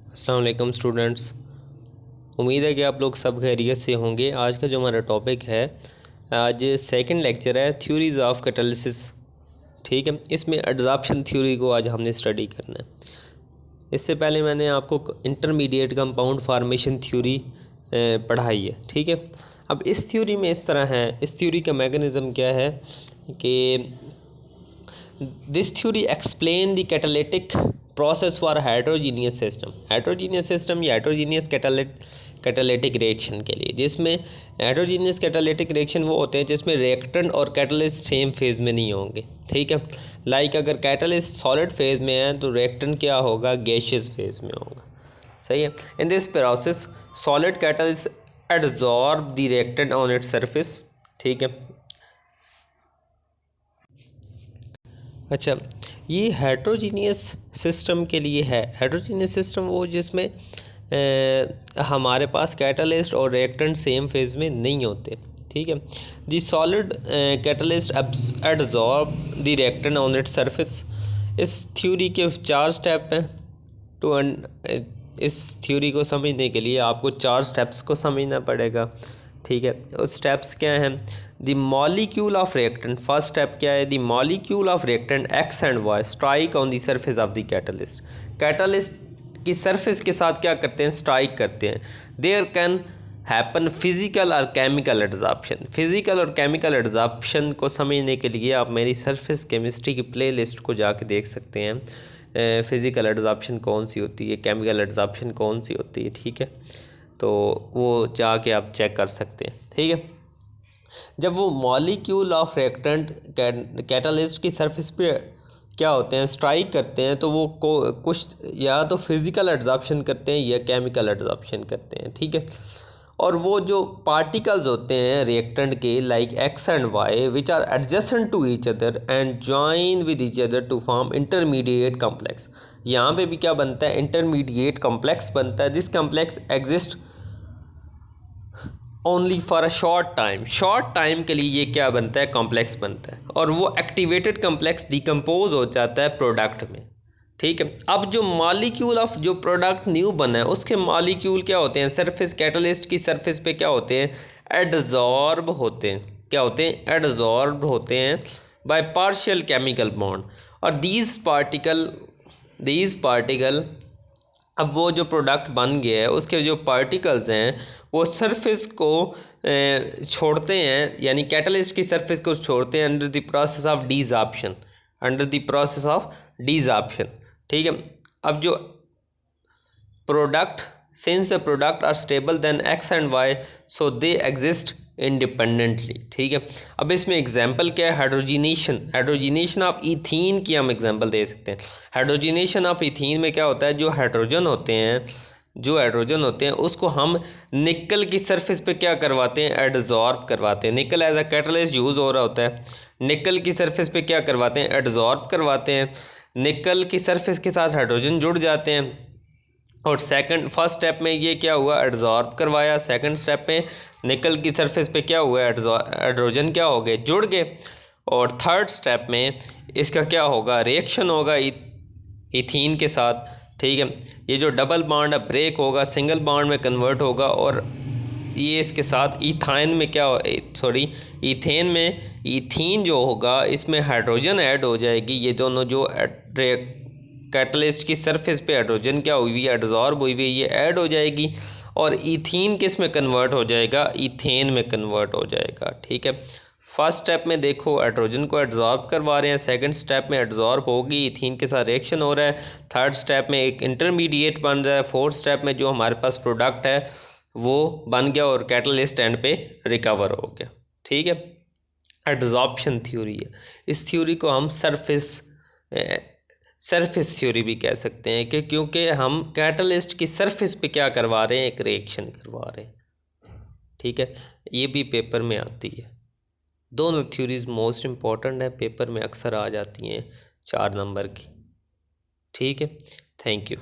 अस्सलाम वालेकुम स्टूडेंट्स। उम्मीद है कि आप लोग सब खैरियत से होंगे। आज का जो हमारा टॉपिक है, आज सेकंड लेक्चर है थ्योरीज ऑफ कैटालिसिस। ठीक है, इसमें एडजॉर्प्शन थ्योरी को आज हमने स्टडी करना है। इससे पहले मैंने आपको इंटरमीडिएट कंपाउंड फार्मेशन थ्योरी पढ़ाई है। ठीक है, अब इस थ्योरी में इस तरह है, इस थ्योरी का मैकेनिज़्म क्या है कि this theory explain the catalytic process for heterogeneous system. Heterogeneous system या हेट्रोजीनियस कैटालिटिक रिएक्शन के लिए, जिसमें हेट्रोजीनियस कैटालिटिक रिएक्शन वो होते हैं जिसमें रिएक्टेंट और कैटलिस्ट सेम फेज़ में नहीं होंगे। ठीक है, लाइक अगर कैटलिस्ट सॉलिड फेज़ में है तो रिएक्टेंट क्या होगा, गैसियस फेज़ में होगा। सही है। In this process solid catalyst adsorb the reactant on its surface. ठीक है, अच्छा, ये हेट्रोजीनियस सिस्टम के लिए है। हेट्रोजीनियस सिस्टम वो जिसमें हमारे पास कैटलिस्ट और रिएक्टेंट सेम फेज में नहीं होते। ठीक है, the solid catalyst adsorb the reactant on its surface. इस थ्योरी के 4 स्टेप हैं। इस थ्योरी को समझने के लिए आपको 4 स्टेप्स को समझना पड़ेगा। ठीक है, उस स्टेप्स क्या हैं? The molecule of reactant, first step क्या है? The molecule of reactant X and Y strike on the surface of the catalyst. Catalyst की सरफेस के साथ क्या करते हैं? स्ट्राइक करते हैं। देयर कैन हैपन फिजिकल और केमिकल एडजॉर्प्शन। फिजिकल और केमिकल एडजॉर्प्शन को समझने के लिए आप मेरी सरफेस केमिस्ट्री की प्लेलिस्ट को जाके देख सकते हैं। फिजिकल एडजॉर्प्शन कौन सी होती है, केमिकल एडजॉर्प्शन कौन सी होती है। ठीक है, तो वो जाके आप चेक कर सकते हैं। ठीक है, जब वो मॉलिक्यूल ऑफ रिएक्टेंट कैटलिस्ट की सरफेस पे क्या होते हैं, स्ट्राइक करते हैं, तो वो कुछ या तो फिज़िकल एडजॉर्प्शन करते हैं या केमिकल एडजॉर्प्शन करते हैं। ठीक है, और वो जो पार्टिकल्स होते हैं रिएक्टेंट के, like X and Y, which are adjacent to each other and join with each other to form intermediate complex. यहाँ पे भी क्या बनता है? इंटरमीडिएट कॉम्प्लेक्स बनता है। This complex exist only for a short time. Short time के लिए ये क्या बनता है? कॉम्प्लेक्स बनता है, और वो एक्टिवेटेड कॉम्प्लेक्स डिकम्पोज हो जाता है प्रोडक्ट में। ठीक है, अब जो मॉलिक्यूल ऑफ जो प्रोडक्ट न्यू बना है उसके मॉलिक्यूल क्या होते हैं? सरफेस कैटलिस्ट की सरफेस पे क्या होते हैं? एडजॉर्ब होते हैं। क्या होते हैं? एडजॉर्ब होते हैं बाय पार्शियल केमिकल बॉन्ड। और दीज पार्टिकल अब वो जो प्रोडक्ट बन गया है उसके जो पार्टिकल्स हैं वो सरफेस को छोड़ते हैं, यानी कैटलिस्ट की सरफेस को छोड़ते हैं under the process of desorption. Under the process of desorption. ठीक है, अब जो product, since the product are stable then X and Y, so they exist independently. ठीक है, अब इसमें एग्जांपल क्या है? हाइड्रोजिनेशन। हाइड्रोजिनेशन ऑफ इथीन की हम एग्जांपल दे सकते हैं। हाइड्रोजिनेशन ऑफ इथीन में क्या होता है? जो हाइड्रोजन होते हैं उसको हम निकल की सरफेस पे क्या करवाते हैं? एडजॉर्ब करवाते हैं। निकल एज अ कैटलिस्ट यूज़ हो रहा होता है, निकल की सरफेस पे क्या करवाते हैं? एडजॉर्ब करवाते हैं। निकल की सरफेस के साथ हाइड्रोजन जुड़ जाते हैं, और फर्स्ट स्टेप में ये क्या हुआ? एडजॉर्ब करवाया। सेकंड स्टेप में निकल की सरफेस पे क्या हुआ? हाइड्रोजन क्या हो गए? जुड़ गए। और थर्ड स्टेप में इसका क्या होगा? रिएक्शन होगा इथीन के साथ। ठीक है, ये जो डबल बॉन्ड है ब्रेक होगा, सिंगल बॉन्ड में कन्वर्ट होगा, और ये इसके साथ इथाइन में क्या इथेन में इथीन जो होगा इसमें हाइड्रोजन ऐड हो जाएगी। ये दोनों जो कैटलिस्ट की सरफेस पे हाइड्रोजन क्या हुई है? एडजॉर्ब हुई हुई, ये ऐड हो जाएगी, और इथीन किस में कन्वर्ट हो जाएगा? इथेन में कन्वर्ट हो जाएगा। ठीक है, फर्स्ट स्टेप में देखो हाइड्रोजन को एडजॉर्ब करवा रहे हैं, सेकंड स्टेप में एडजॉर्ब होगी, इथीन के साथ रिएक्शन हो रहा है, थर्ड स्टेप में एक इंटरमीडिएट बन रहा है, फोर्थ स्टेप में जो हमारे पास प्रोडक्ट है वो बन गया और कैटलिस्ट एंड पे रिकवर हो गया। ठीक है, एडजॉर्प्शन थ्योरी है। इस थ्योरी को हम सरफेस थ्योरी भी कह सकते हैं, कि क्योंकि हम कैटलिस्ट की सरफेस पे क्या करवा रहे हैं? एक रिएक्शन करवा रहे हैं। ठीक है, ये भी पेपर में आती है। दोनों थ्योरीज मोस्ट इम्पॉर्टेंट है, पेपर में अक्सर आ जाती हैं 4 नंबर की। ठीक है, थैंक यू।